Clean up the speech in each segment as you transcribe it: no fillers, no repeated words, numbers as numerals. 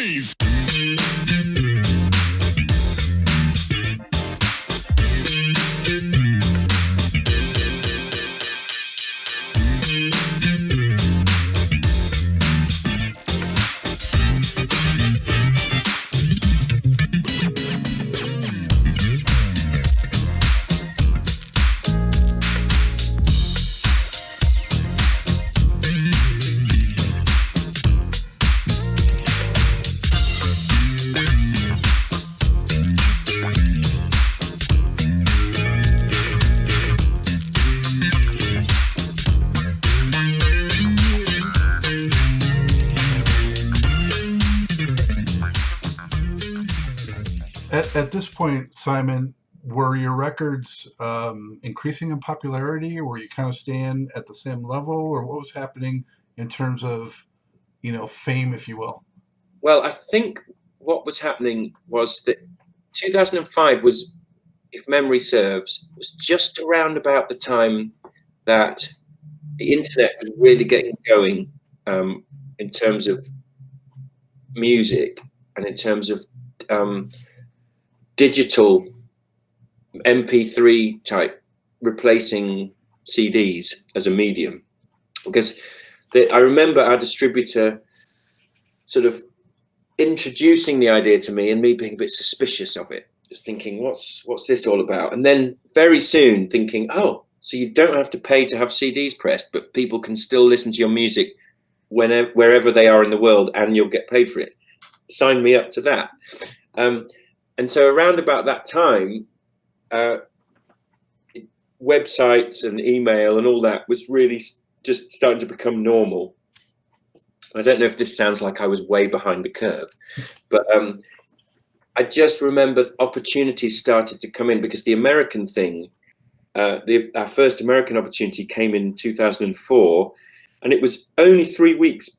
please. At this point, Simon, were your records increasing in popularity, or were you kind of staying at the same level, or what was happening in terms of, fame, if you will? Well, I think what was happening was that 2005 was, if memory serves, was just around about the time that the internet was really getting going in terms of music and in terms of digital MP3 type replacing CDs as a medium. Because I remember our distributor sort of introducing the idea to me and me being a bit suspicious of it, just thinking, what's this all about? And then very soon thinking, oh, so you don't have to pay to have CDs pressed, but people can still listen to your music wherever they are in the world, and you'll get paid for it. Sign me up to that. And so around about that time, websites and email and all that was really just starting to become normal. I don't know if this sounds like I was way behind the curve, but I just remember opportunities started to come in, because the American thing, our first American opportunity came in 2004, and it was only 3 weeks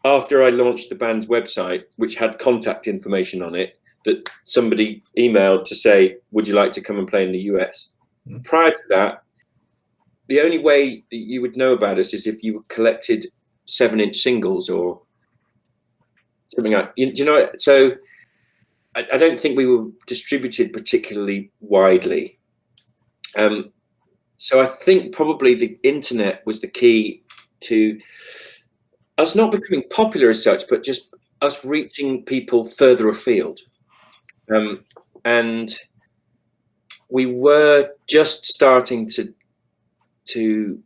after I launched the band's website, which had contact information on it, that somebody emailed to say, would you like to come and play in the US? Mm-hmm. Prior to that, the only way that you would know about us is if you collected 7-inch singles or something like, so I don't think we were distributed particularly widely. So I think probably the internet was the key to us not becoming popular as such, but just us reaching people further afield. And we were just starting to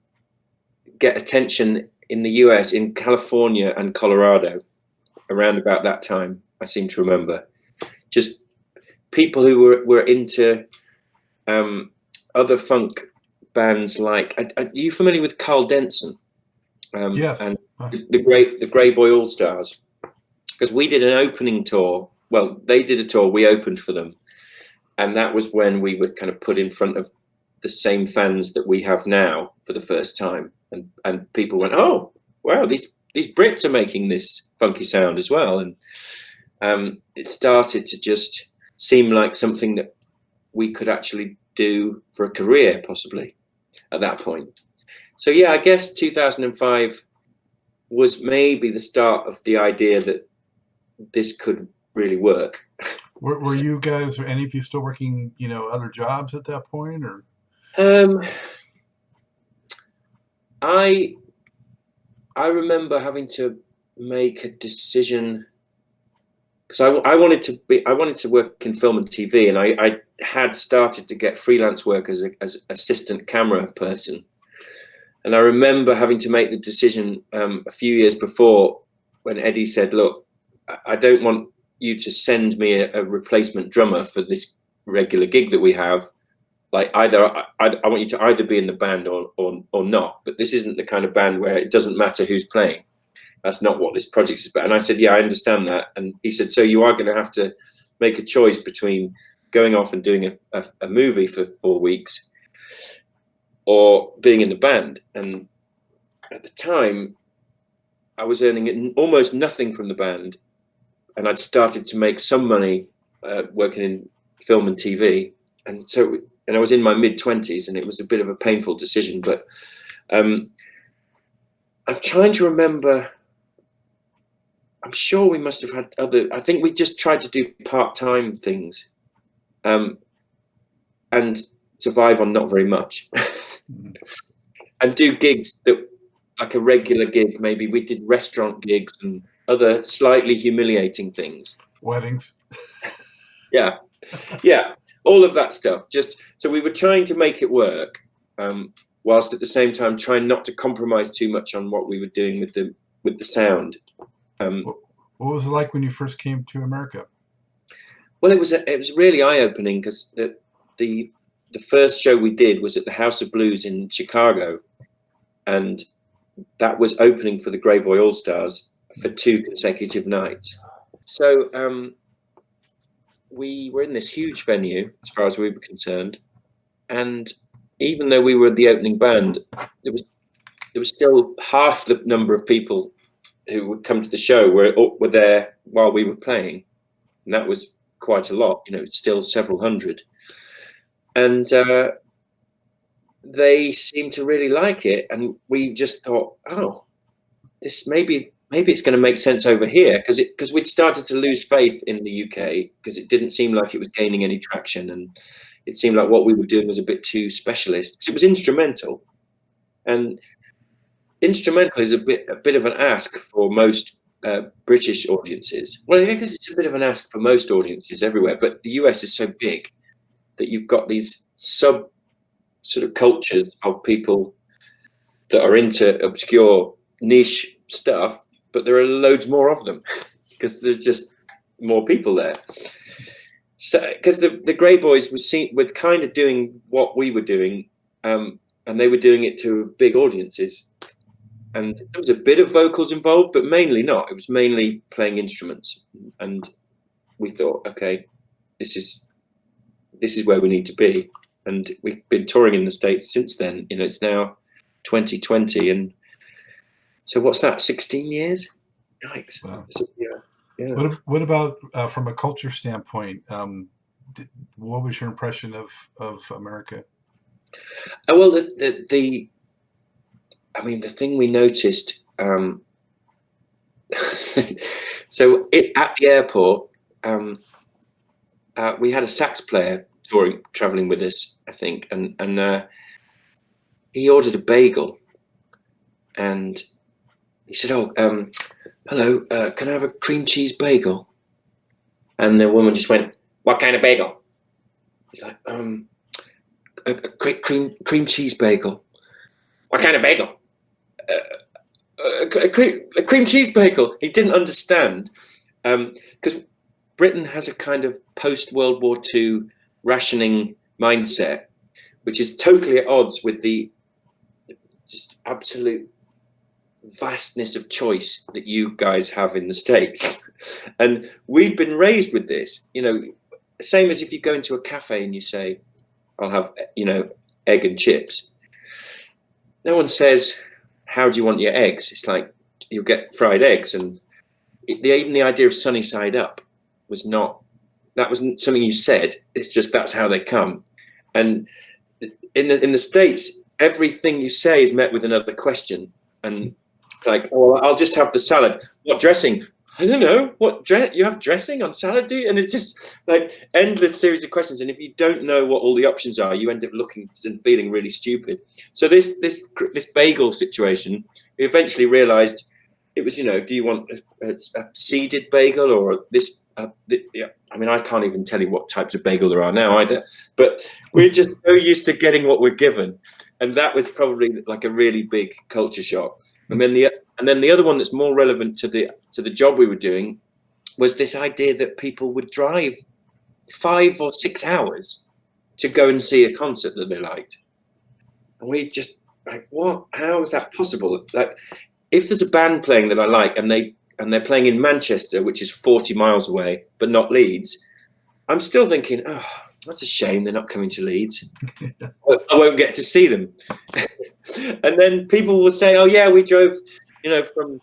get attention in the US, in California and Colorado, around about that time, I seem to remember. Just people who were into other funk bands like, are you familiar with Carl Denson? Yes. And the Grey Boy All Stars, because we did an opening tour. Well, they did a tour, we opened for them. And that was when we were kind of put in front of the same fans that we have now for the first time. And people went, oh, wow, these Brits are making this funky sound as well. And it started to just seem like something that we could actually do for a career, possibly, at that point. So, yeah, I guess 2005 was maybe the start of the idea that this could really work. Were you guys, or any of you, still working, other jobs at that point, or? I remember having to make a decision, because I wanted to work in film and TV, and I had started to get freelance work as assistant camera person. And I remember having to make the decision a few years before, when Eddie said, look, I don't want you to send me a replacement drummer for this regular gig that we have. Like, either I want you to either be in the band or not, but this isn't the kind of band where it doesn't matter who's playing. That's not what this project is about. And I said, yeah, I understand that. And he said, so you are going to have to make a choice between going off and doing a movie for 4 weeks or being in the band. And at the time, I was earning almost nothing from the band, and I'd started to make some money working in film and TV. And I was in my mid-20s, and it was a bit of a painful decision. But I'm trying to remember I'm sure we must have had other. I think we just tried to do part-time things, and survive on not very much, and do gigs that, like a regular gig. Maybe we did restaurant gigs and other slightly humiliating things. Weddings. Yeah, yeah, all of that stuff. Just so we were trying to make it work, whilst at the same time trying not to compromise too much on what we were doing with the sound. What was it like when you first came to America? Well, it was really eye-opening, because the first show we did was at the House of Blues in Chicago, and that was opening for the Grey Boy All Stars for 2 consecutive nights. So we were in this huge venue, as far as we were concerned, and even though we were the opening band, there was still half the number of people who would come to the show were there while we were playing, and that was quite a lot. It's still several hundred, and they seemed to really like it, and we just thought, oh, this maybe it's going to make sense over here, because we'd started to lose faith in the UK, because it didn't seem like it was gaining any traction, and it seemed like what we were doing was a bit too specialist, because it was instrumental, and instrumental is a bit of an ask for most British audiences. Well, I guess it's a bit of an ask for most audiences everywhere, but the US is so big that you've got these sort of cultures of people that are into obscure niche stuff, but there are loads more of them because there's just more people there. So, because the Grey Boys were kind of doing what we were doing, and they were doing it to big audiences, and there was a bit of vocals involved, but mainly not. It was mainly playing instruments, and we thought, okay, this is where we need to be. And we've been touring in the States since then. It's now 2020, and so what's that? 16 years? Yikes! Wow. So, yeah. What about from a culture standpoint? What was your impression of America? Well, the thing we noticed. So at the airport, we had a sax player traveling with us, I think, and he ordered a bagel, and he said, "Oh, hello, can I have a cream cheese bagel?" And the woman just went, "What kind of bagel?" He's like, a cream cheese bagel." "What kind of bagel?" A cream cheese bagel. He didn't understand, because Britain has a kind of post-World War II rationing mindset, which is totally at odds with the just absolute vastness of choice that you guys have in the States. And we've been raised with this, same as if you go into a cafe and you say, "I'll have, egg and chips." No one says, "How do you want your eggs?" It's like, you'll get fried eggs. And even the idea of sunny side up wasn't something you said. It's just, that's how they come. And in the States, everything you say is met with another question. And like, "Oh, I'll just have the salad." "What dressing?" "I don't know. What you have dressing on salad, do you?" And it's just like endless series of questions. And if you don't know what all the options are, you end up looking and feeling really stupid. So this bagel situation, we eventually realized it was, do you want a seeded bagel or this? I can't even tell you what types of bagel there are now either. But we're just so used to getting what we're given, and that was probably like a really big culture shock. And then the other one that's more relevant to the job we were doing was this idea that people would drive 5 or 6 hours to go and see a concert that they liked. And we just like, what? How is that possible? Like, if there's a band playing that I like and they're playing in Manchester, which is 40 miles away, but not Leeds, I'm still thinking, oh, that's a shame they're not coming to Leeds. I won't get to see them. And then people will say, "Oh yeah, we drove, from,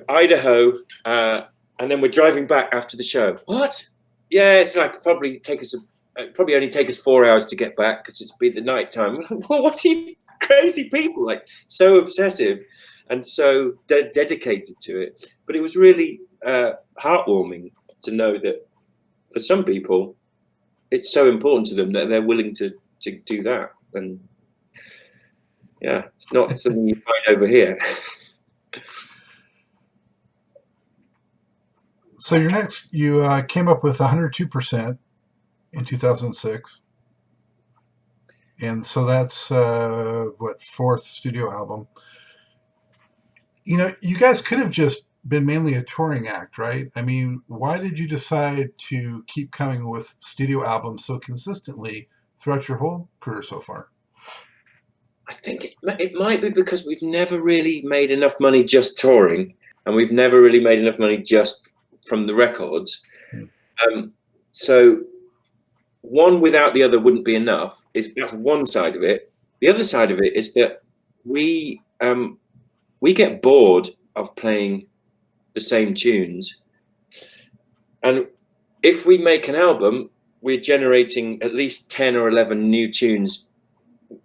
Idaho, and then we're driving back after the show." "What?" "Yeah, it's like probably only take us 4 hours to get back because it's been the night time." Well, what are you crazy people, like so obsessive? and so dedicated to it. But it was really heartwarming to know that for some people, it's so important to them that they're willing to do that. And yeah, it's not something you find over here. So you came up with 102% in 2006. And so that's what, fourth studio album. You know, you guys could have just been mainly a touring act, right? I mean, why did you decide to keep coming with studio albums so consistently throughout your whole career so far? I think it might be because we've never really made enough money just touring, and we've never really made enough money just from the records. Hmm. So one without the other wouldn't be enough. That's one side of it. The other side of it is that we get bored of playing the same tunes, and if we make an album, we're generating at least 10 or 11 new tunes,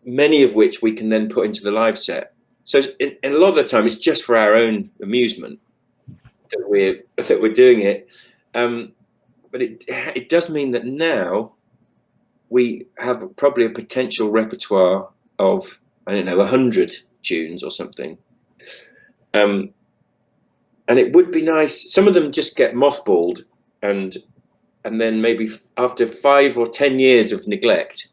many of which we can then put into the live set. So a lot of the time, it's just for our own amusement that we're doing it. But it does mean that now we have probably a potential repertoire of, I don't know, 100 tunes or something. And it would be nice. Some of them just get mothballed, and then maybe after 5 or 10 years of neglect,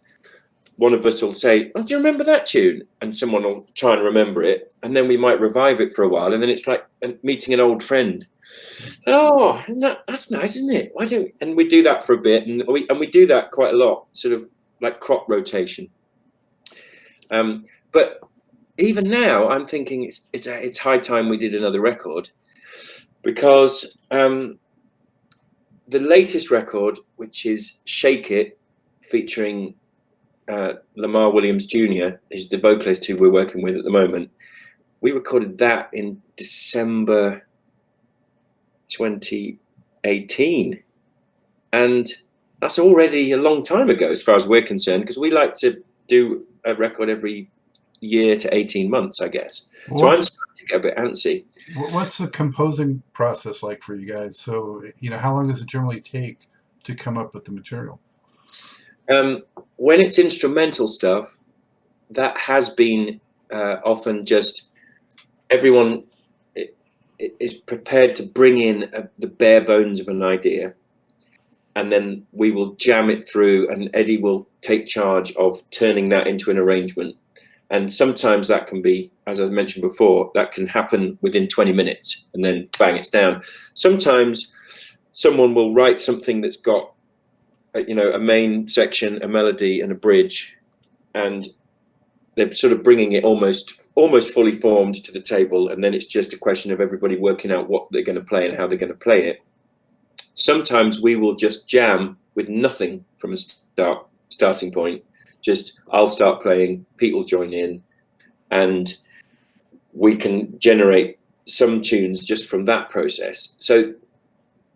one of us will say, "Oh, do you remember that tune?" And someone will try and remember it, and then we might revive it for a while, and then it's like meeting an old friend. Oh, that's nice, isn't it? Why don't? And we do that for a bit, and we do that quite a lot, sort of like crop rotation. But even now, I'm thinking it's high time we did another record, because the latest record, which is "Shake It," featuring Lamar Williams Jr., is the vocalist who we're working with at the moment. We recorded that in December 2018, and that's already a long time ago as far as we're concerned, because we like to do a record every year to 18 months, I guess. So I'm starting to get a bit antsy. What's the composing process like for you guys? So, you know, how long does it generally take to come up with the material? When it's instrumental stuff, that has been often just everyone is prepared to bring in the bare bones of an idea, and then we will jam it through, and Eddie will take charge of turning that into an arrangement. And sometimes that can be, as I mentioned before, that can happen within 20 minutes, and then bang, it's down. Sometimes someone will write something that's got a main section, a melody, and a bridge, and they're sort of bringing it almost fully formed to the table, and then it's just a question of everybody working out what they're going to play and how they're going to play it. Sometimes we will just jam with nothing from a starting point. Just I'll start playing, Pete will join in, and we can generate some tunes just from that process. So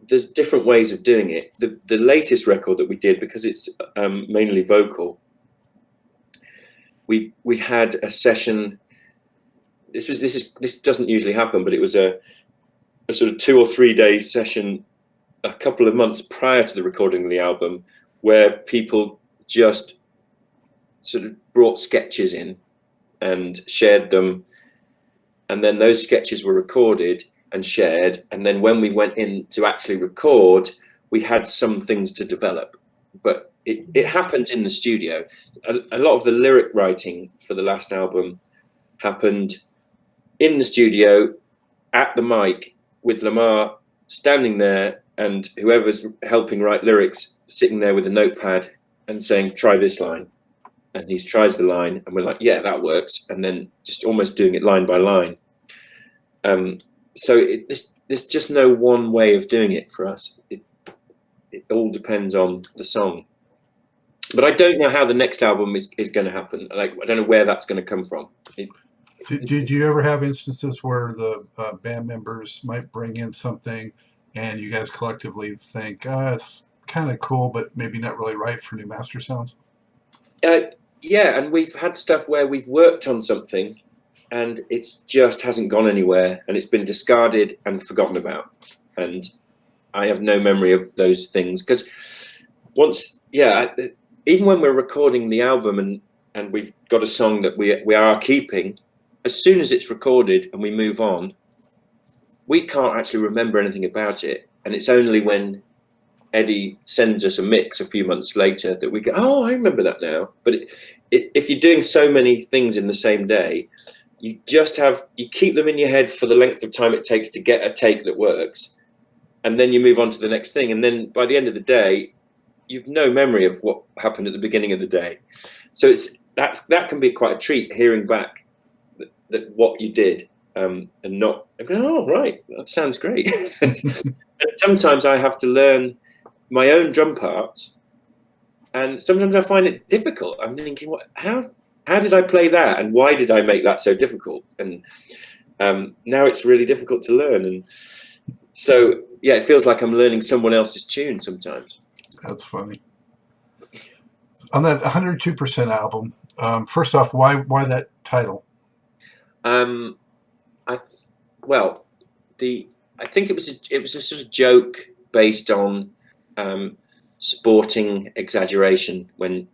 there's different ways of doing it. The latest record that we did, because it's mainly vocal, we had a session. This doesn't usually happen, but it was a sort of 2 or 3 day session a couple of months prior to the recording of the album, where people just sort of brought sketches in and shared them, and then those sketches were recorded and shared, and then when we went in to actually record, we had some things to develop, but it happened in the studio. A lot of the lyric writing for the last album happened in the studio at the mic, with Lamar standing there and whoever's helping write lyrics sitting there with a notepad and saying, "Try this line." And he tries the line, and we're like, "Yeah, that works." And then just almost doing it line by line. So there's just no one way of doing it for us. It all depends on the song. But I don't know how the next album is going to happen. Like, I don't know where that's going to come from. Did you ever have instances where the band members might bring in something and you guys collectively think, it's kind of cool, but maybe not really right for new Mastersounds? Yeah, and we've had stuff where we've worked on something, and it just hasn't gone anywhere, and it's been discarded and forgotten about. And I have no memory of those things, because once, even when we're recording the album and we've got a song that we are keeping, as soon as it's recorded and we move on, we can't actually remember anything about it. And it's only when Eddie sends us a mix a few months later that we go, oh, I remember that now. But if you're doing so many things in the same day, you keep them in your head for the length of time it takes to get a take that works, and then you move on to the next thing. And then by the end of the day, you've no memory of what happened at the beginning of the day. So that can be quite a treat, hearing back that what you did, and not, oh, right, that sounds great. And sometimes I have to learn my own drum parts, and sometimes I find it difficult. I'm thinking, how did I play that, and why did I make that so difficult? And now it's really difficult to learn. And so, yeah, it feels like I'm learning someone else's tune sometimes. That's funny. On that 102% album, first off, why that title? I think it was a sort of joke based on sporting exaggeration, when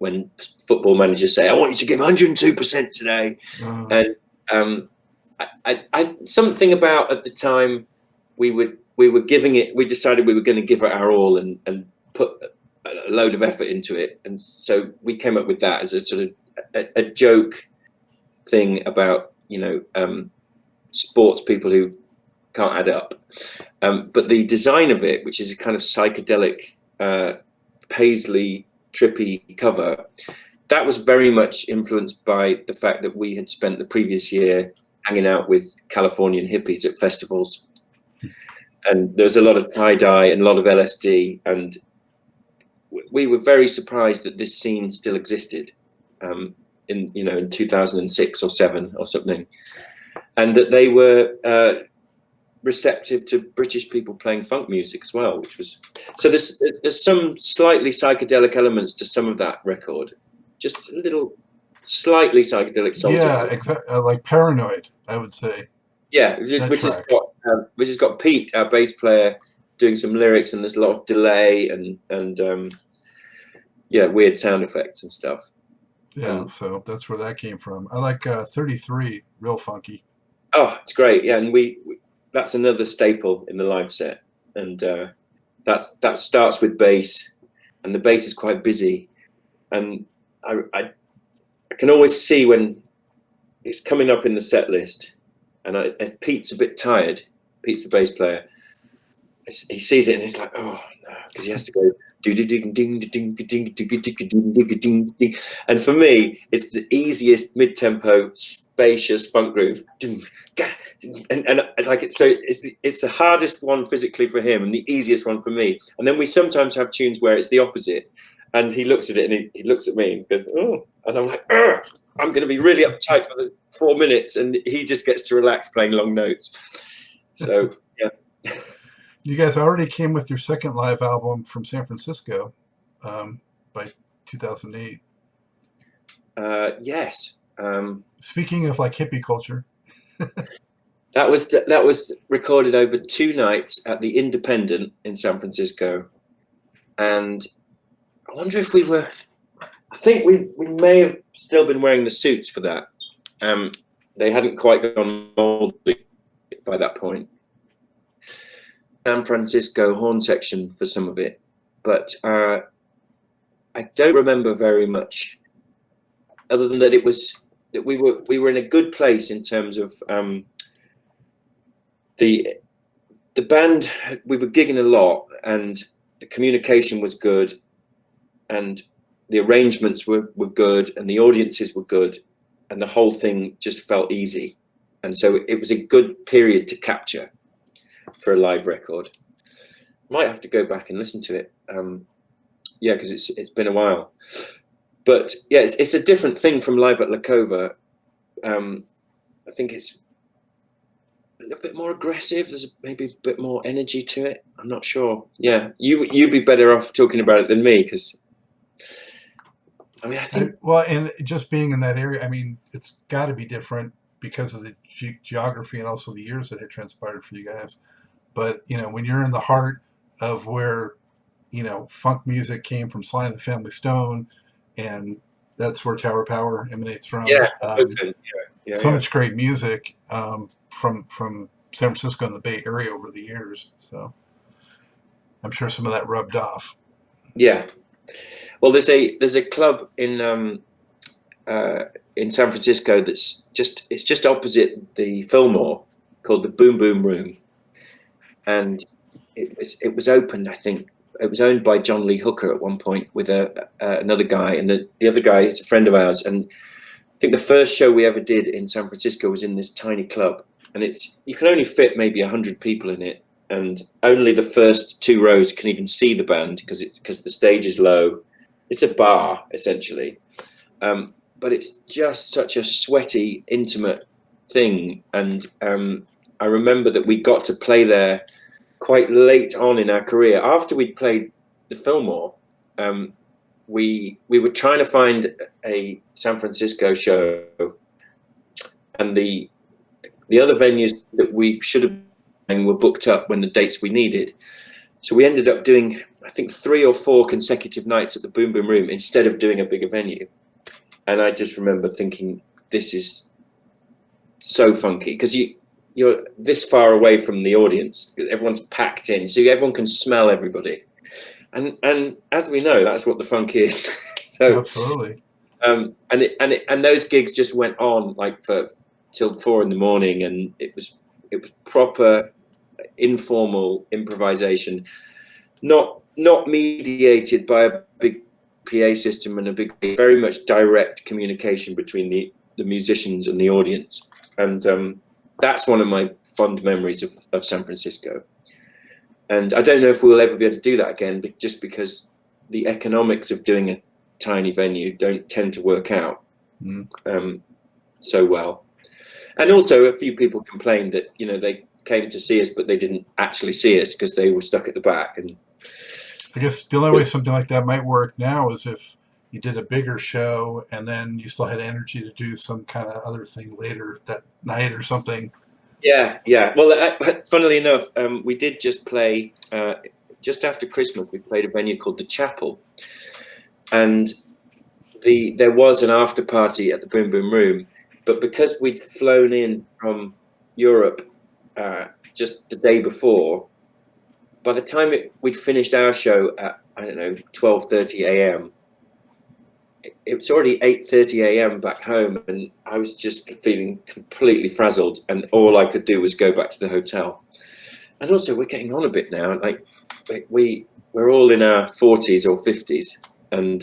football managers say, I want you to give 102% today. And I something about, at the time, we were giving it, we decided we were going to give it our all and put a load of effort into it. And so we came up with that as a sort of a joke thing about, sports people who can't add up. But the design of it, which is a kind of psychedelic, paisley, trippy cover, that was very much influenced by the fact that we had spent the previous year hanging out with Californian hippies at festivals. And there was a lot of tie-dye and a lot of LSD, and we were very surprised that this scene still existed in 2006 or 7 or something, and that they were receptive to British people playing funk music as well, which was, so there's some slightly psychedelic elements to some of that record, just a little slightly psychedelic soul. Yeah, exactly, like Paranoid, I would say. Yeah, which has got Pete, our bass player, doing some lyrics, and there's a lot of delay and weird sound effects and stuff. Yeah, so that's where that came from. I like 33, real funky. Oh, it's great. Yeah, and we that's another staple in the live set, and that starts with bass, and the bass is quite busy, and I can always see when it's coming up in the set list, and if Pete's a bit tired, Pete's the bass player, he sees it and he's like, oh no, because he has to go. And for me, it's the easiest mid-tempo, spacious funk groove, and like it. So it's the hardest one physically for him and the easiest one for me. And then we sometimes have tunes where it's the opposite, and he looks at it and he looks at me and goes, oh, and I'm like, I'm going to be really uptight for the 4 minutes, and he just gets to relax playing long notes. So yeah. You guys already came with your second live album from San Francisco by 2008. Yes. Speaking of like hippie culture. That was recorded over 2 nights at the Independent in San Francisco. And I wonder if I think we may have still been wearing the suits for that. They hadn't quite gone moldy by that point. San Francisco horn section for some of it, but I don't remember very much, other than that we were in a good place in terms of the band. We were gigging a lot, and the communication was good, and the arrangements were good, and the audiences were good, and the whole thing just felt easy, and so it was a good period to capture for a live record. Might have to go back and listen to it, because it's been a while. But yeah, it's a different thing from live at La Cova. I think it's a little bit more aggressive. There's maybe a bit more energy to it. I'm not sure. Yeah, you'd be better off talking about it than me, because I mean, I think and just being in that area, I mean, it's got to be different because of the geography and also the years that had transpired for you guys. But, when you're in the heart of where, funk music came from Sly and the Family Stone, and that's where Tower Power emanates from. Yeah, So much great music from San Francisco and the Bay Area over the years. So I'm sure some of that rubbed off. Yeah. Well, there's a club in San Francisco it's just opposite the Fillmore, called the Boom Boom Room, and it was opened, I think it was owned by John Lee Hooker at one point with another guy, and the other guy is a friend of ours. And I think the first show we ever did in San Francisco was in this tiny club, and you can only fit maybe 100 people in it, and only the first 2 rows can even see the band because the stage is low. It's a bar essentially, but it's just such a sweaty, intimate thing. And I remember that we got to play there quite late on in our career. After we'd played the Fillmore, we were trying to find a San Francisco show, and the other venues that we should have been were booked up when the dates we needed. So we ended up doing, I think, 3 or 4 consecutive nights at the Boom Boom Room instead of doing a bigger venue. And I just remember thinking, this is so funky, because you're this far away from the audience. Everyone's packed in, so everyone can smell everybody. And as we know, that's what the funk is. So absolutely. And those gigs just went on like till 4 a.m, and it was proper informal improvisation, not mediated by a big PA system and very much direct communication between the musicians and the audience. And that's one of my fond memories of San Francisco. And I don't know if we'll ever be able to do that again, just because the economics of doing a tiny venue don't tend to work out so well. And also a few people complained that, they came to see us, but they didn't actually see us because they were stuck at the back. And I guess the only way something like that might work now is if you did a bigger show and then you still had energy to do some kind of other thing later that night or something. Yeah. Well, funnily enough, we did just play, just after Christmas, we played a venue called The Chapel. And there was an after party at the Boom Boom Room, but because we'd flown in from Europe just the day before, by the time we'd finished our show at, I don't know, 12:30 a.m, it was already 8:30 a.m. back home, and I was just feeling completely frazzled, and all I could do was go back to the hotel. And also, we're getting on a bit now. Like, we're all in our 40s or 50s, and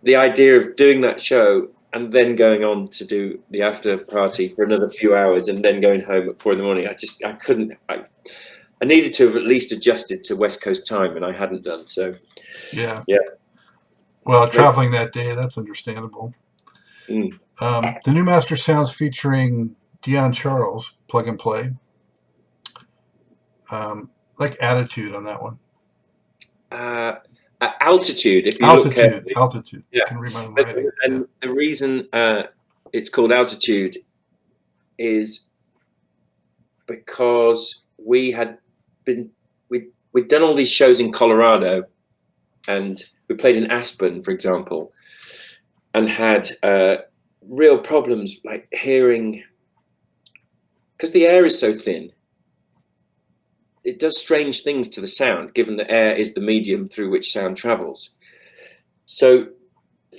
the idea of doing that show and then going on to do the after party for another few hours and then going home at 4 a.m, I couldn't. I needed to have at least adjusted to West Coast time, and I hadn't done. So yeah. Well, traveling that day, that's understandable. The new Mastersounds featuring Dion Charles, Plug and Play. Like attitude on that one. Altitude. If you look at altitude. Yeah. I can read my own writing. And the reason it's called Altitude is because we'd done all these shows in Colorado, and we played in Aspen, for example, and had real problems like hearing, because the air is so thin. It does strange things to the sound, given that air is the medium through which sound travels. So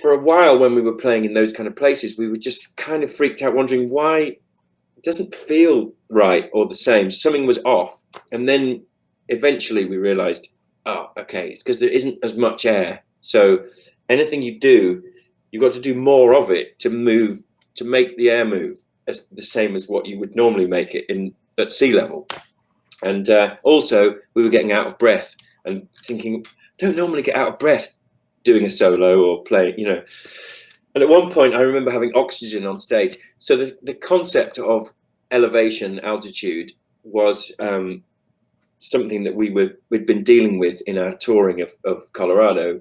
for a while, when we were playing in those kind of places, we were just kind of freaked out, wondering why it doesn't feel right or the same. Something was off. And then eventually we realized, oh, okay, it's because there isn't as much air. So anything you do, you've got to do more of it to make the air move as the same as what you would normally make it at sea level. And also, we were getting out of breath and thinking, don't normally get out of breath doing a solo or playing, And at one point, I remember having oxygen on stage. So the concept of elevation, altitude, was something that we'd been dealing with in our touring of Colorado.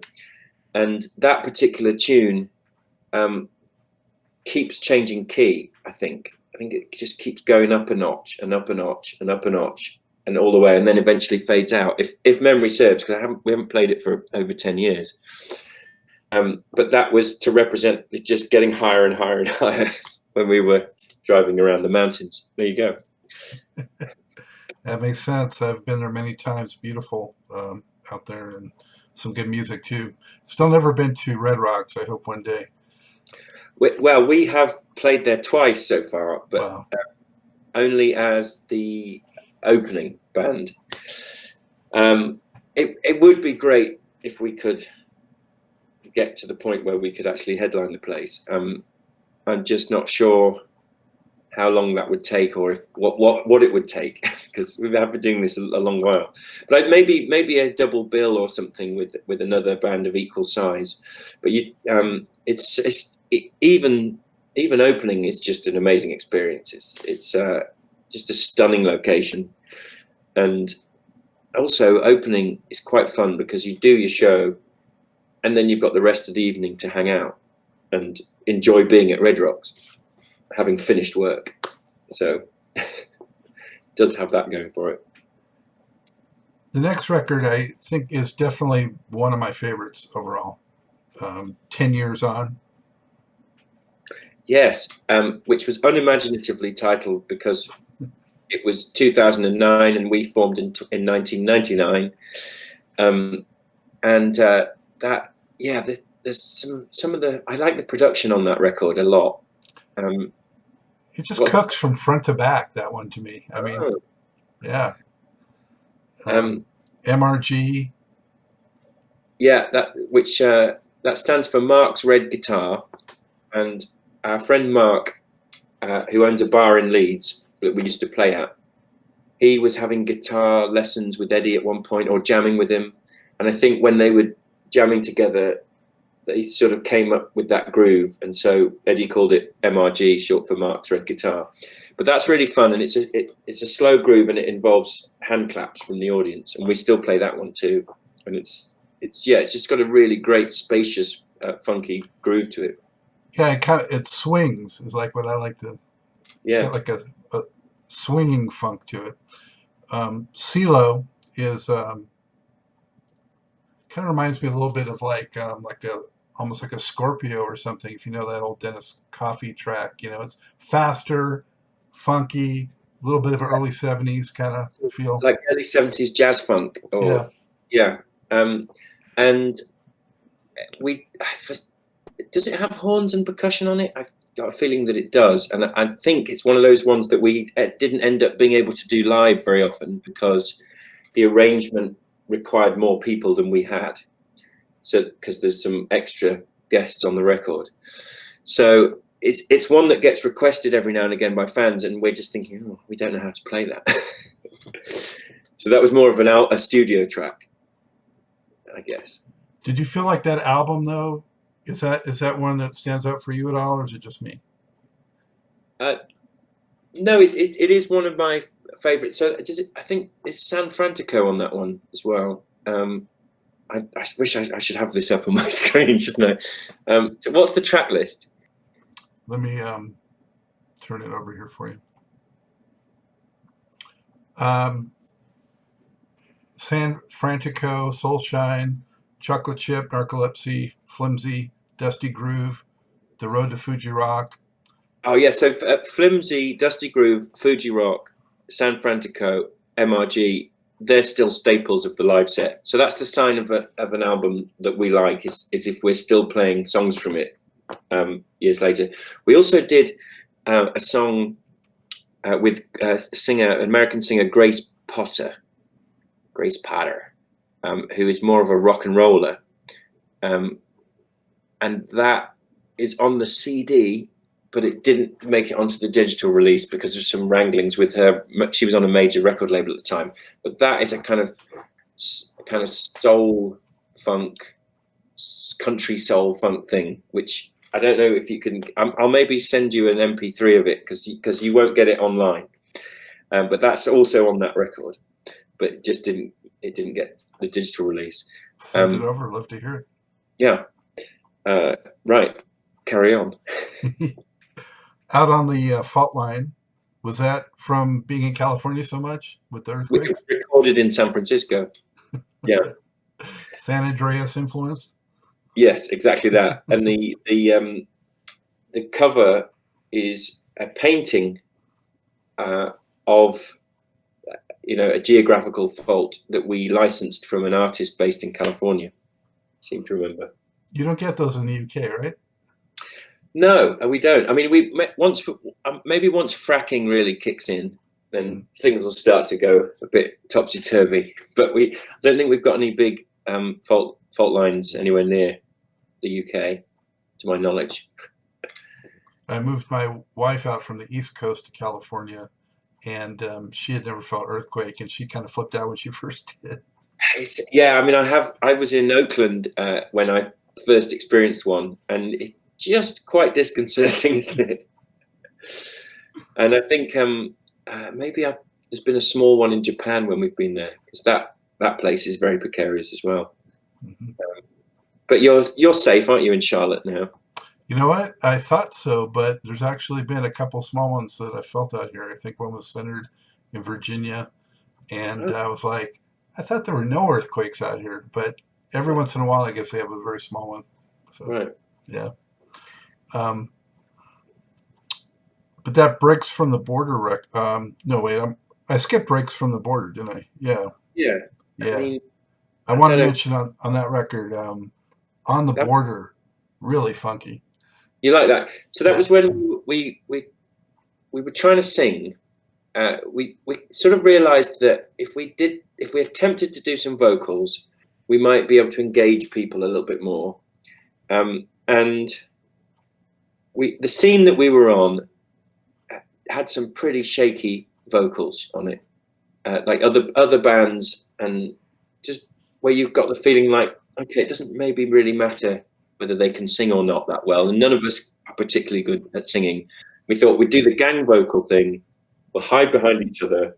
And that particular tune keeps changing key. I think it just keeps going up a notch and up a notch and up a notch and all the way, and then eventually fades out. If memory serves, because we haven't played it for over 10 years. But that was to represent it just getting higher and higher and higher when we were driving around the mountains. There you go. That makes sense. I've been there many times. Beautiful out there, and some good music too. Still never been to Red Rocks. I hope one day. Well, we have played there twice so far, but Wow. Only as the opening band. It would be great if we could get to the point where we could actually headline the place. I'm just not sure how long that would take, or if what it would take, because we have been doing this a long while. But maybe a double bill or something with another band of equal size. But even opening is just an amazing experience. It's just a stunning location, and also opening is quite fun because you do your show, and then you've got the rest of the evening to hang out and enjoy being at Red Rocks, having finished work. So it does have that going for it. The next record, I think, is definitely one of my favorites overall. 10 Years On. Yes, which was unimaginatively titled because it was 2009 and we formed in 1999. There's some of the, I like the production on that record a lot. It just cooks from front to back, that one, to me. I mean, yeah. MRG. Yeah, that stands for Mark's Red Guitar, and our friend Mark, who owns a bar in Leeds that we used to play at, he was having guitar lessons with Eddie at one point, or jamming with him, and I think when they were jamming together, they sort of came up with that groove, and so Eddie called it MRG, short for Mark's Red Guitar. But that's really fun, and it's a slow groove, and it involves hand claps from the audience, and we still play that one too. And it's just got a really great, spacious, funky groove to it. Yeah, it swings is like what I like to. It's got like a swinging funk to it. CeeLo is kind of reminds me a little bit of like almost like a Scorpio or something. If you know that old Dennis Coffey track, it's faster, funky, a little bit of an early 70s kind of feel, like early 70s jazz funk. Or, yeah. And does it have horns and percussion on it? I've got a feeling that it does, and I think it's one of those ones that we didn't end up being able to do live very often because the arrangement required more people than we had. So because there's some extra guests on the record, so it's one that gets requested every now and again by fans, and we're just thinking, we don't know how to play that. So that was more of a studio track, I guess. Did you feel like that album though? Is that one that stands out for you at all, or is it just me? No, it is one of my favorites. So I think it's Franpsycho on that one as well. I wish I should have this up on my screen, shouldn't I? So what's the track list? Let me turn it over here for you. Franpsycho, Soulshine, Chocolate Chip, Narcolepsy, Flimsy, Dusty Groove, The Road to Fuji Rock. Oh yeah, so Flimsy, Dusty Groove, Fuji Rock, Franpsycho, MRG, they're still staples of the live set. So that's the sign of an album that we like, is if we're still playing songs from it years later. We also did a song with American singer Grace Potter, who is more of a rock and roller. And that is on the CD, but it didn't make it onto the digital release because of some wranglings with her. She was on a major record label at the time. But that is a kind of soul funk, country soul funk thing, which I don't know if you can. I'll maybe send you an MP3 of it because you won't get it online. But that's also on that record, but it didn't get the digital release. Send it over. Love to hear it. Yeah. Right. Carry on. Out on the fault line, was that from being in California so much with the We earthquakes? recorded in San Francisco. Yeah. San Andreas influenced? Yes, exactly that. And the cover is a painting of a geographical fault that we licensed from an artist based in California. Seem to remember. You don't get those in the UK, right? No, we don't. I mean, once fracking really kicks in, then things will start to go a bit topsy turvy. But I don't think we've got any big fault lines anywhere near the UK, to my knowledge. I moved my wife out from the East Coast to California, and she had never felt earthquake, and she kind of flipped out when she first did. Yeah, I mean, I was in Oakland when I first experienced one, and it's just quite disconcerting, isn't it? And I think maybe there's been a small one in Japan when we've been there, because that place is very precarious as well. Mm-hmm. But you're safe, aren't you, in Charlotte now? You know what? I thought so, but there's actually been a couple small ones that I felt out here. I think one was centered in Virginia, and I was like, I thought there were no earthquakes out here, but every once in a while, I guess they have a very small one. So, right. Yeah. But that breaks from the border no, wait, I skipped breaks from the border, didn't I? Yeah. Yeah. Yeah. I want to mention on that record, On the Border, really funky. You like that? So that was when we were trying to sing. We sort of realized that if we attempted to do some vocals, we might be able to engage people a little bit more. And the scene that we were on had some pretty shaky vocals on it, like other bands, and just where you've got the feeling like, okay, it doesn't maybe really matter whether they can sing or not that well, and none of us are particularly good at singing. We thought we'd do the gang vocal thing. We'll hide behind each other.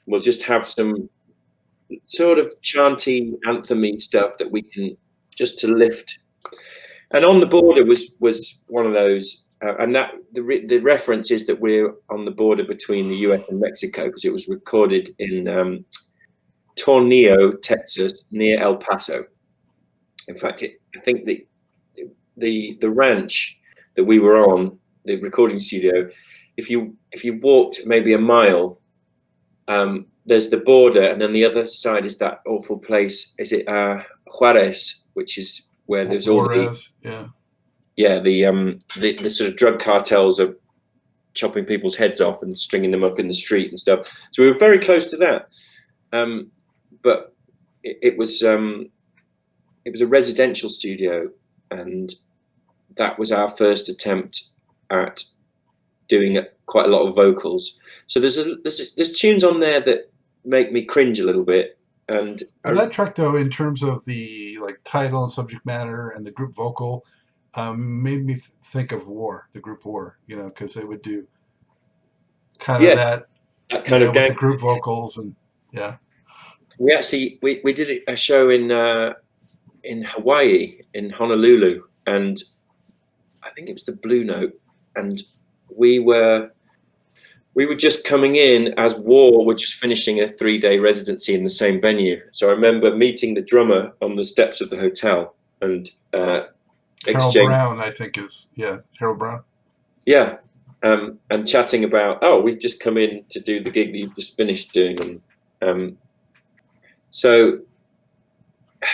We'll just have some sort of chanty, anthemy stuff that we can just to lift. And On the Border was one of those, and that the reference is that we're on the border between the US and Mexico, because it was recorded in Tornillo, Texas, near El Paso. In fact, I think the ranch that we were on, the recording studio, if you walked maybe a mile, there's the border, and then the other side is that awful place. Is it Juarez, which is where there's all the sort of drug cartels are chopping people's heads off and stringing them up in the street and stuff. So we were very close to that, but it was a residential studio, and that was our first attempt at doing quite a lot of vocals. So there's tunes on there that make me cringe a little bit. And that track, though, in terms of the title and subject matter and the group vocal, made me think of War, the group War. Because they would do kind of that kind of with the group vocals, and we actually we did a show in Hawaii, in Honolulu, and I think it was the Blue Note, and we were just coming in as War were just finishing a 3-day residency in the same venue. So I remember meeting the drummer on the steps of the hotel, and Harold Brown, I think Harold Brown. Yeah, and chatting about, we've just come in to do the gig that you've just finished doing, and so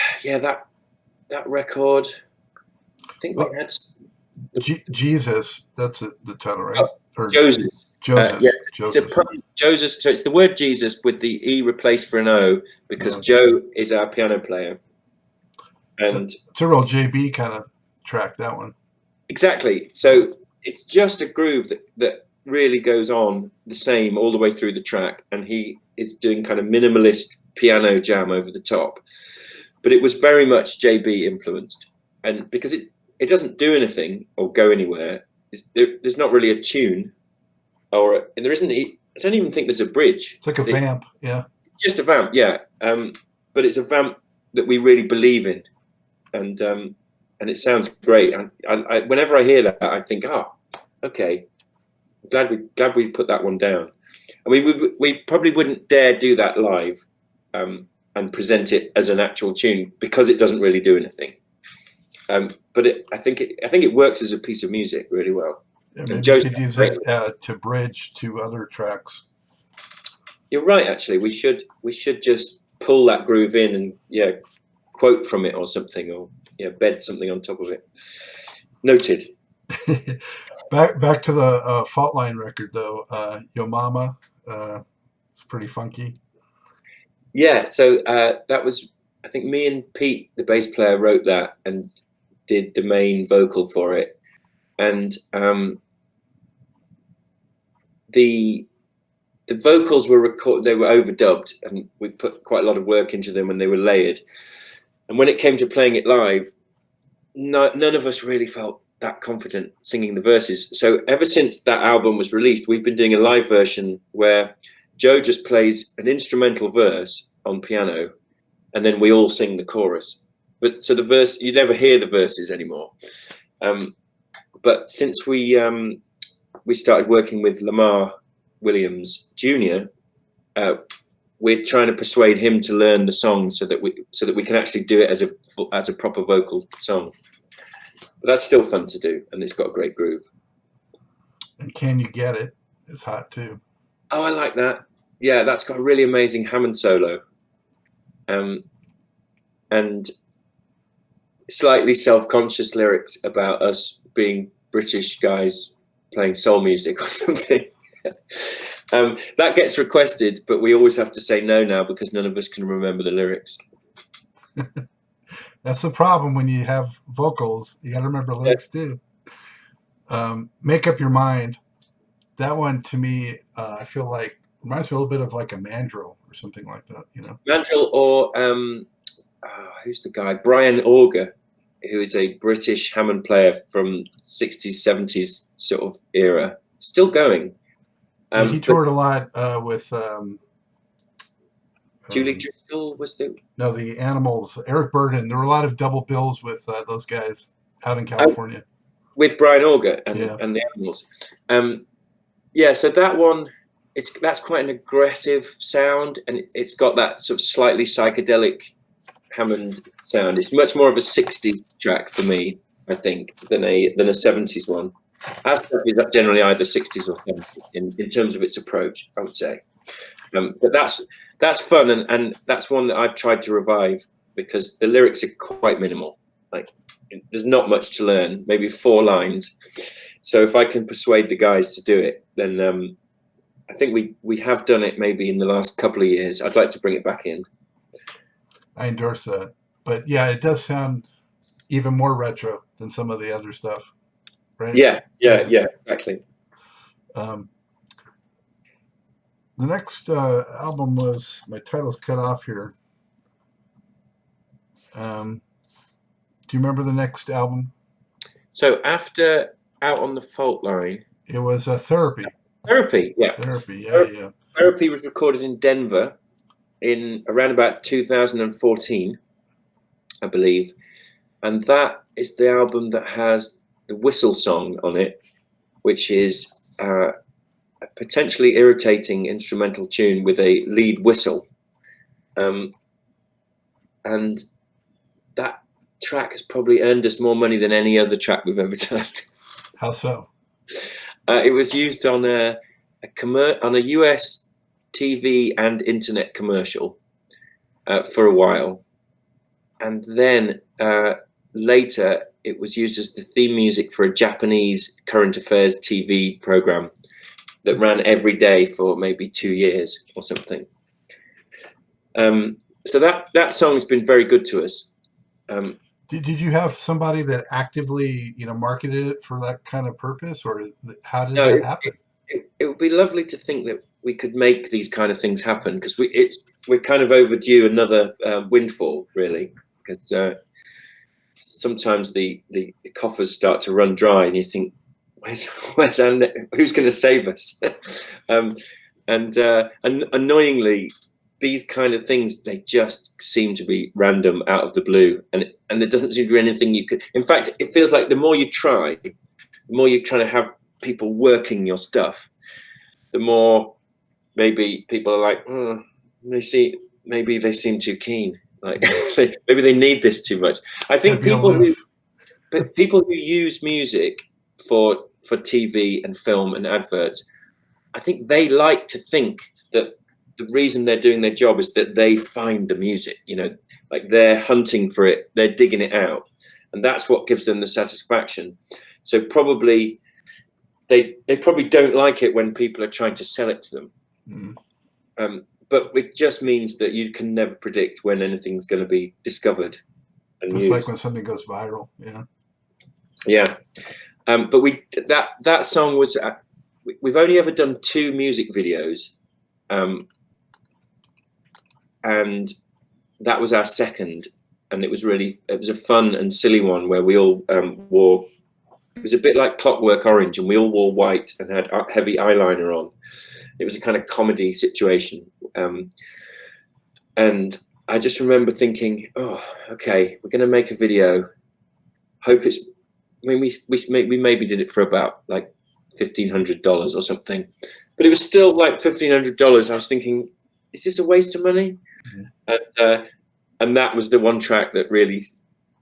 that record, I think we had Jesus. That's the title, right? Or Joseph. Joseph. Joseph. So it's the word Jesus with the E replaced for an O, because Joe is our piano player. And it's a real JB kind of track, that one. Exactly. So it's just a groove that really goes on the same all the way through the track, and he is doing kind of minimalist piano jam over the top. But it was very much JB influenced, and because it doesn't do anything or go anywhere, there's not really a tune, and there isn't. I don't even think there's a bridge. It's like a vamp, yeah. Just a vamp, yeah. But it's a vamp that we really believe in, and it sounds great. And I whenever I hear that, I think, okay, Glad we put that one down. I mean, we probably wouldn't dare do that live and present it as an actual tune because it doesn't really do anything. But I think it works as a piece of music really well. Yeah, maybe you could use it to bridge to other tracks. You're right. Actually, we should just pull that groove in and quote from it or something, or bed something on top of it. Noted. Back to the Fault Line record though. Yo Mama, it's pretty funky. Yeah. So that was, I think, me and Pete, the bass player, wrote that and did the main vocal for it, and the vocals were recorded. They were overdubbed, and we put quite a lot of work into them, and they were layered. And when it came to playing it live, none of us really felt that confident singing the verses. So ever since that album was released, we've been doing a live version where Joe just plays an instrumental verse on piano, and then we all sing the chorus. But so the verse, you never hear the verses anymore. But since we started working with Lamar Williams Jr., we're trying to persuade him to learn the song so that we can actually do it as a proper vocal song. But that's still fun to do, and it's got a great groove. And Can You Get It is hot too. Oh, I like that. Yeah, that's got a really amazing Hammond solo, and slightly self-conscious lyrics about us being British guys playing soul music or something. That gets requested, but we always have to say no now because none of us can remember the lyrics. That's the problem when you have vocals. You got to remember lyrics too. Make Up Your Mind. That one to me, I feel like reminds me a little bit of like a Mandrill or something like that. Mandrill or who's the guy? Brian Auger, who is a British Hammond player from 60s, 70s sort of era, still going. He toured a lot with Julie Driscoll was the Animals, Eric Burden. There were a lot of double bills with those guys out in California. With Brian Auger and the Animals. So that one, that's quite an aggressive sound, and it's got that sort of slightly psychedelic Hammond sound. It's much more of a 60s track for me, I think, than a 70s one. Our stuff is generally either 60s or 70s in terms of its approach, I would say. But that's fun, and that's one that I've tried to revive because the lyrics are quite minimal. Like, there's not much to learn, maybe 4 lines. So if I can persuade the guys to do it, then I think we have done it maybe in the last couple of years. I'd like to bring it back in. I endorse that. But yeah, it does sound even more retro than some of the other stuff, right? Yeah, exactly. The next album was, my title's cut off here. Do you remember the next album? So after Out on the Fault Line, it was Therapy. Therapy, yeah. Therapy, yeah. Therapy was recorded in Denver in around about 2014, I believe. And that is the album that has the whistle song on it, which is a potentially irritating instrumental tune with a lead whistle. And that track has probably earned us more money than any other track we've ever done. How so? It was used on a US TV and internet commercial for a while, and then later it was used as the theme music for a Japanese current affairs TV program that ran every day for maybe 2 years or something. So that song's been very good to us. Did you have somebody that actively, marketed it for that kind of purpose, or how did that happen? It would be lovely to think that we could make these kind of things happen, because we're kind of overdue another windfall, really, because sometimes the coffers start to run dry, and you think, where's our who's going to save us? And annoyingly, these kind of things, they just seem to be random out of the blue, and there doesn't seem to be anything you could. In fact, it feels like the more you try, the more you're trying to have people working your stuff, the more maybe people are like, oh, maybe they seem too keen. Like maybe they need this too much. I think people who use music for TV and film and adverts, I think they like to think that the reason they're doing their job is that they find the music, you know, like they're hunting for it, they're digging it out, and that's what gives them the satisfaction. So probably they probably don't like it when people are trying to sell it to them. But it just means that you can never predict when anything's going to be discovered and It's used. like when something goes viral. Yeah. But that song was, we've only ever done 2 music videos, and that was our second, and it was a fun and silly one where we all wore, it was a bit like Clockwork Orange, and we all wore white and had heavy eyeliner on. It was a kind of comedy situation, and I just remember thinking, oh, okay, we're going to make a video. Hope it's, I mean, we maybe did it for about like $1,500 or something, but it was still like $1,500. I was thinking, is this a waste of money? And that was the one track that really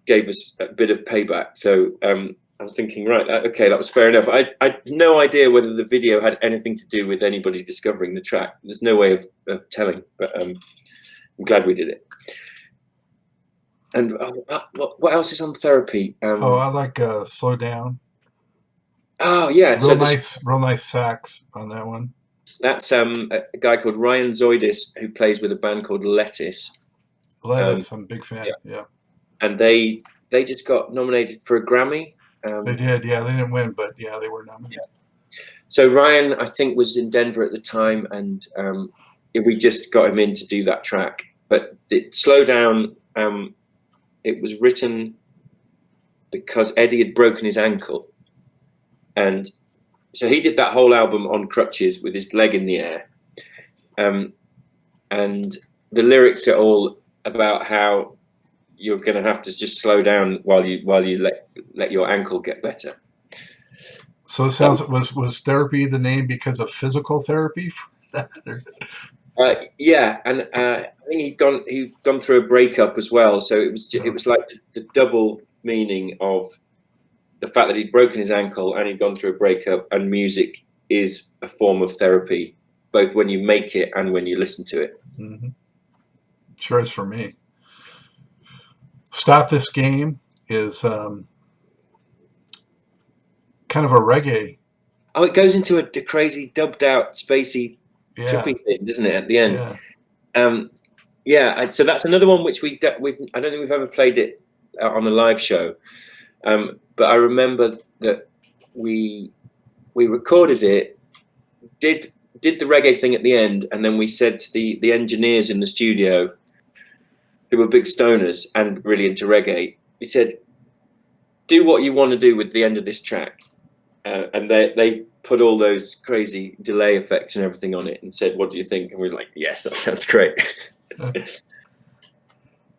gave us a bit of payback. So I was thinking, right, okay, that was fair enough. I had no idea whether the video had anything to do with anybody discovering the track. There's no way of telling, but I'm glad we did it. And what else is on Therapy? I like Slow Down. Oh yeah, real nice sax on that one. That's a guy called Ryan Zoidis who plays with a band called Lettuce. I'm a big fan. Yeah. And they just got nominated for a Grammy. They did, yeah. They didn't win, but yeah, they were nominated. Yeah. So Ryan, I think, was in Denver at the time, and we just got him in to do that track. But Slow Down, it was written because Eddie had broken his ankle, and so he did that whole album on crutches with his leg in the air. And the lyrics are all about how you're going to have to just slow down while you let your ankle get better. So it sounds, was Therapy the name because of physical therapy? Yeah, and I think he'd gone through a breakup as well. So it was like the double meaning of the fact that he'd broken his ankle and he'd gone through a breakup, and music is a form of therapy, both when you make it and when you listen to it. Mm-hmm. Sure is for me. Stop This Game is kind of a reggae. Oh, it goes into a crazy dubbed out spacey trippy thing, doesn't it, at the end? Yeah. So that's another one which I don't think we've ever played it on a live show. But I remember that we recorded it, did the reggae thing at the end, and then we said to the engineers in the studio, who were big stoners and really into reggae, we said, do what you want to do with the end of this track. And they put all those crazy delay effects and everything on it and said, what do you think? And we were like, yes, that sounds great.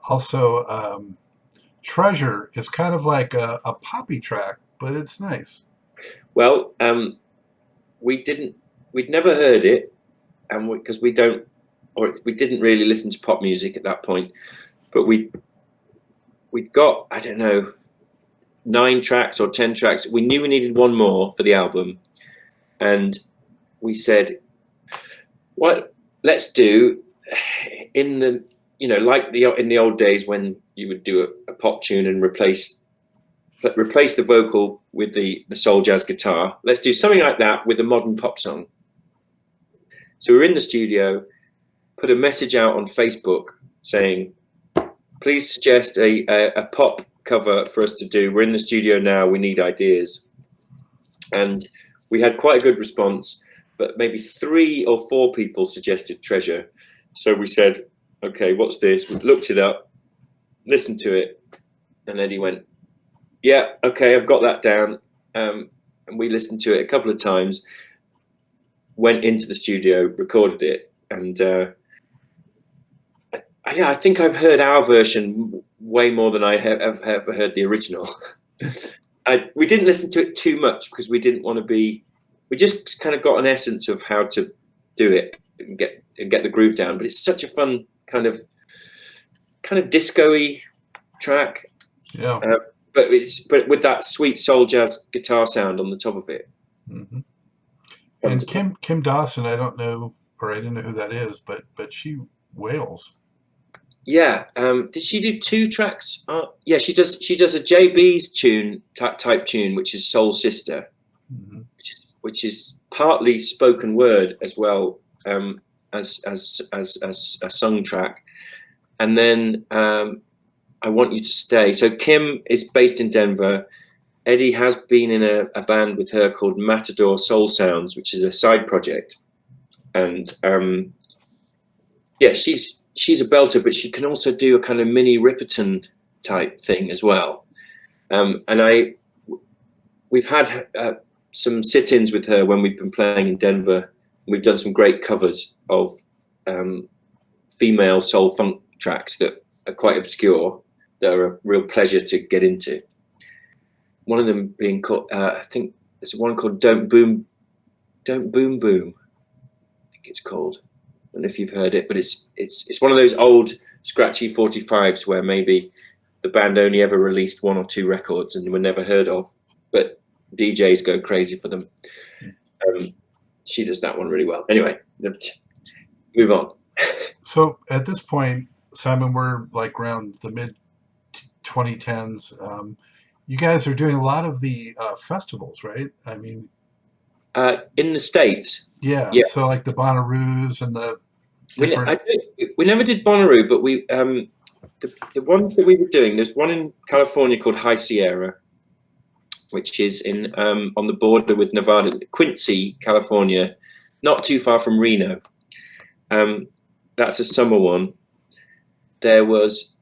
Also, Treasure is kind of like a poppy track, but it's nice. Well, we'd never heard it, and because we didn't really listen to pop music at that point, but we'd got, I don't know, 9 tracks or 10 tracks. We knew we needed one more for the album, and we said, what, let's do in the, like in the old days when you would do a pop tune and replace the vocal with the soul jazz guitar. Let's do something like that with a modern pop song. So we're in the studio, put a message out on Facebook saying, please suggest a pop cover for us to do. We're in the studio now, we need ideas. And we had quite a good response, but maybe 3 or 4 people suggested Treasure. So we said, okay, what's this? We looked it up, listened to it, and Eddie went, yeah, okay, I've got that down. And we listened to it a couple of times, went into the studio, recorded it, and I think I've heard our version way more than I have ever heard the original. We didn't listen to it too much because we didn't want to be we just kind of got an essence of how to do it and get the groove down. But it's such a fun kind of disco-y track. Yeah. But with that sweet soul jazz guitar sound on the top of it. Mm-hmm. And Kim Dawson, I don't know, or I didn't know who that is, but she wails. Yeah. Did she do 2 tracks? Yeah, she does a JB's tune type tune, which is Soul Sister, mm-hmm. which is partly spoken word as well, as a song track. And then I Want You to Stay. So Kim is based in Denver. Eddie has been in a band with her called Matador Soul Sounds, which is a side project. And yeah, she's a belter, but she can also do a kind of mini Ripperton type thing as well. And we've had some sit-ins with her when we've been playing in Denver. We've done some great covers of female soul funk tracks that are quite obscure, that are a real pleasure to get into. One of them being called, I think there's one called Don't Boom Boom, I think it's called. I don't know if you've heard it, but it's one of those old scratchy 45s where maybe the band only ever released 1 or 2 records and were never heard of, but DJs go crazy for them. She does that one really well. Anyway, move on. So at this point, Simon, we're like around the mid 2010s. You guys are doing a lot of the festivals, right? I mean, in the States. Yeah. So like the Bonnaroos and the different... we never did Bonnaroo, but we the ones that we were doing, there's one in California called High Sierra, which is in on the border with Nevada, Quincy, California, not too far from Reno. That's a summer one. There was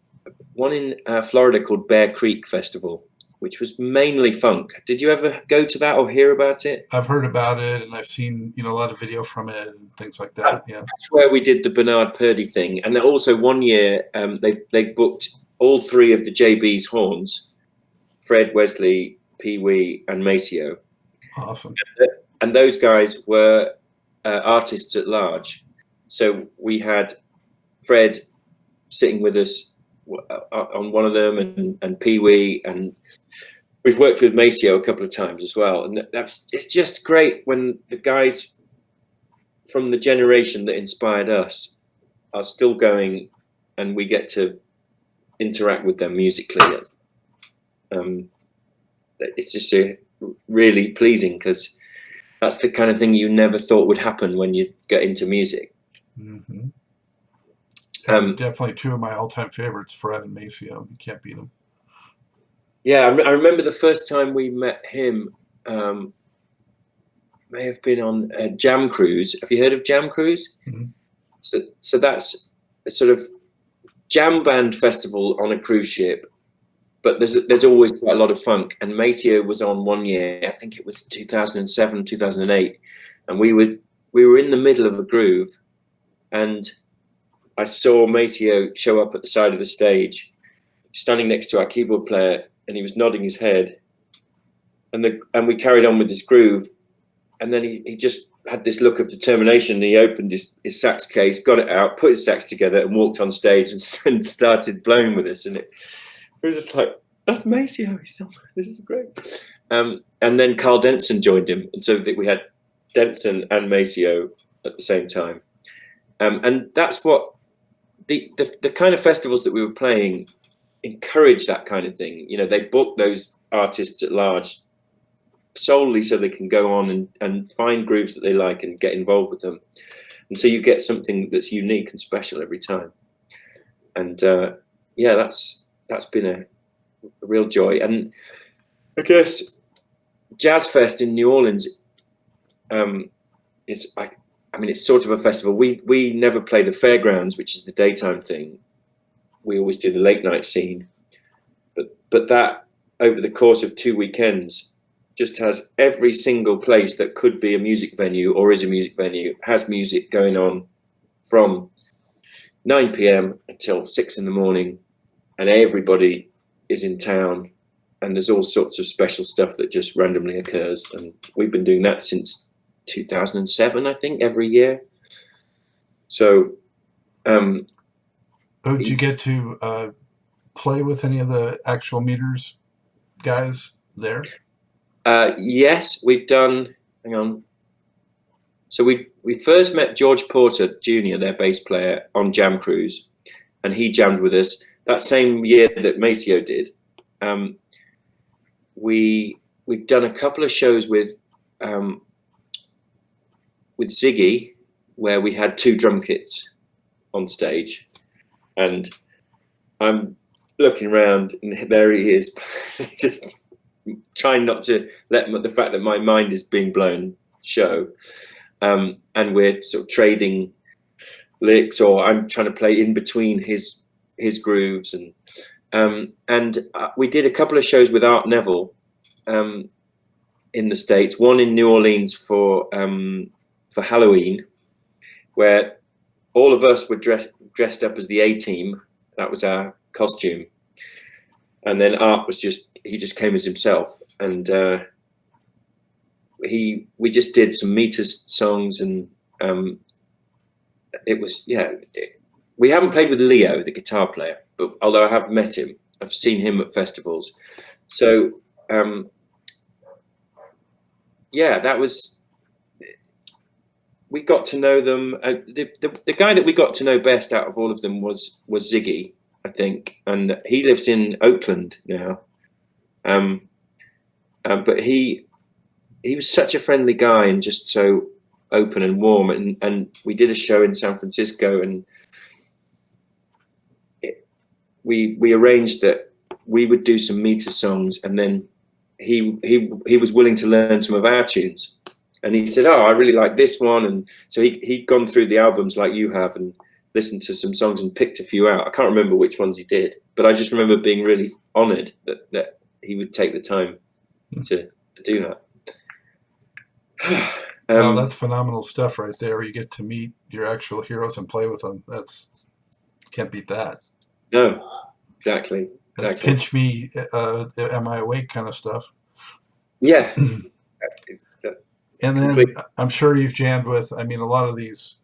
one in Florida called Bear Creek Festival, which was mainly funk. Did you ever go to that or hear about it? I've heard about it, and I've seen a lot of video from it and things like that. Yeah, that's where we did the Bernard Purdy thing. And then also one year they booked all 3 of the JB's horns: Fred, Wesley, Pee Wee, and Maceo. Awesome. And those guys were artists at large. So we had Fred sitting with us on one of them, and Pee Wee, and we've worked with Maceo a couple of times as well. And it's just great when the guys from the generation that inspired us are still going, and we get to interact with them musically. It's just really pleasing, because that's the kind of thing you never thought would happen when you get into music. Mm-hmm. Definitely 2 of my all-time favorites, Fred and Maceo. You can't beat them. Yeah, I remember the first time we met him, may have been on a Jam Cruise. Have you heard of Jam Cruise? Mm-hmm. So that's a sort of jam band festival on a cruise ship, but there's always quite a lot of funk. And Maceo was on one year, I think it was 2007, 2008, and we were in the middle of a groove, and I saw Maceo show up at the side of the stage, standing next to our keyboard player, and he was nodding his head, and we carried on with this groove, and then he just had this look of determination. He opened his sax case, got it out, put his sax together, and walked on stage and started blowing with us. And it was just like, that's Maceo. This is great. And then Carl Denson joined him, and so that we had Denson and Maceo at the same time. And that's what the kind of festivals that we were playing encourage that kind of thing. They book those artists at large solely so they can go on and find grooves that they like and get involved with them. And so you get something that's unique and special every time. And yeah, that's been a real joy. And I guess Jazz Fest in New Orleans it's sort of a festival. We never play the fairgrounds, which is the daytime thing. We always do the late night scene. But that, over the course of 2 weekends, just has every single place that could be a music venue or is a music venue, has music going on from 9 p.m. until 6 in the morning, and everybody is in town, and there's all sorts of special stuff that just randomly occurs. And we've been doing that since 2007, I think, every year. So, did you get to play with any of the actual meters guys there? Yes, we've done. Hang on. So we first met George Porter Jr., their bass player, on Jam Cruise, and he jammed with us that same year that Maceo did. We've done a couple of shows with Ziggy, where we had 2 drum kits on stage, and I'm looking around, and there he is, just trying not to let the fact that my mind is being blown show. And we're sort of trading licks, or I'm trying to play in between his grooves, and we did a couple of shows with Art Neville in the States. One in New Orleans for Halloween, where all of us were dressed up as the A-Team. That was our costume, and then Art was he just came as himself, and we just did some meters songs, and it was, we haven't played with Leo, the guitar player, but although I have met him, I've seen him at festivals. So that was, we got to know them. The guy that we got to know best out of all of them was Ziggy, I think, and he lives in Oakland now. But he was such a friendly guy and just so open and warm. And we did a show in San Francisco, and we arranged that we would do some meter songs, and then he was willing to learn some of our tunes. And he said, "Oh, I really like this one." And so he'd gone through the albums like you have and listened to some songs and picked a few out. I can't remember which ones he did, but I just remember being really honored that he would take the time to do that. Well, that's phenomenal stuff right there. You get to meet your actual heroes and play with them. Can't beat that. No, exactly. That's pinch me, am I awake kind of stuff. Yeah. And then I'm sure you've jammed with, a lot of these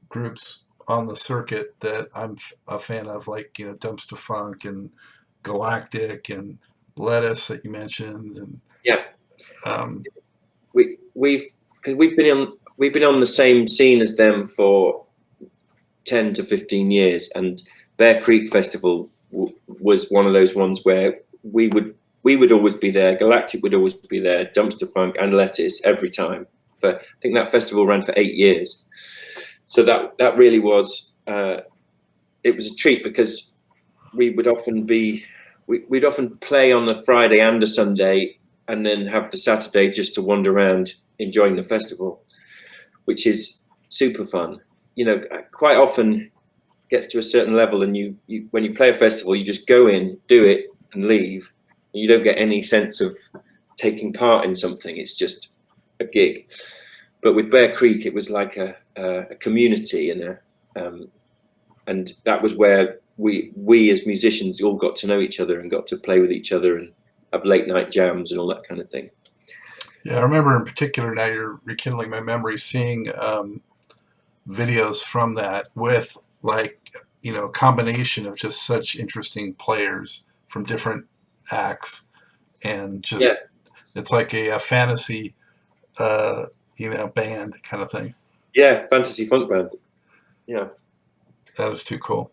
groups on the circuit that I'm a fan of, like, Dumpster Funk and Galactic and Lettuce that you mentioned. And we've been on the same scene as them for 10 to 15 years, and Bear Creek Festival was one of those ones where we would always be there. Galactic would always be there. Dumpster Funk and Lettuce every time. I think that festival ran for 8 years. So that really was it was a treat, because we would often we'd often play on the Friday and a Sunday, and then have the Saturday just to wander around enjoying the festival, which is super fun. Quite often gets to a certain level, and you when you play a festival, you just go in, do it, and leave. You don't get any sense of taking part in something. It's just a gig. But with Bear Creek, it was like a community, and that was where we as musicians all got to know each other and got to play with each other and have late night jams and all that kind of thing. Yeah, I remember in particular, now you're rekindling my memory, seeing videos from that with, like, a combination of just such interesting players from different acts, and just it's like a fantasy band kind of thing. Yeah, fantasy funk band. Yeah, that is too cool.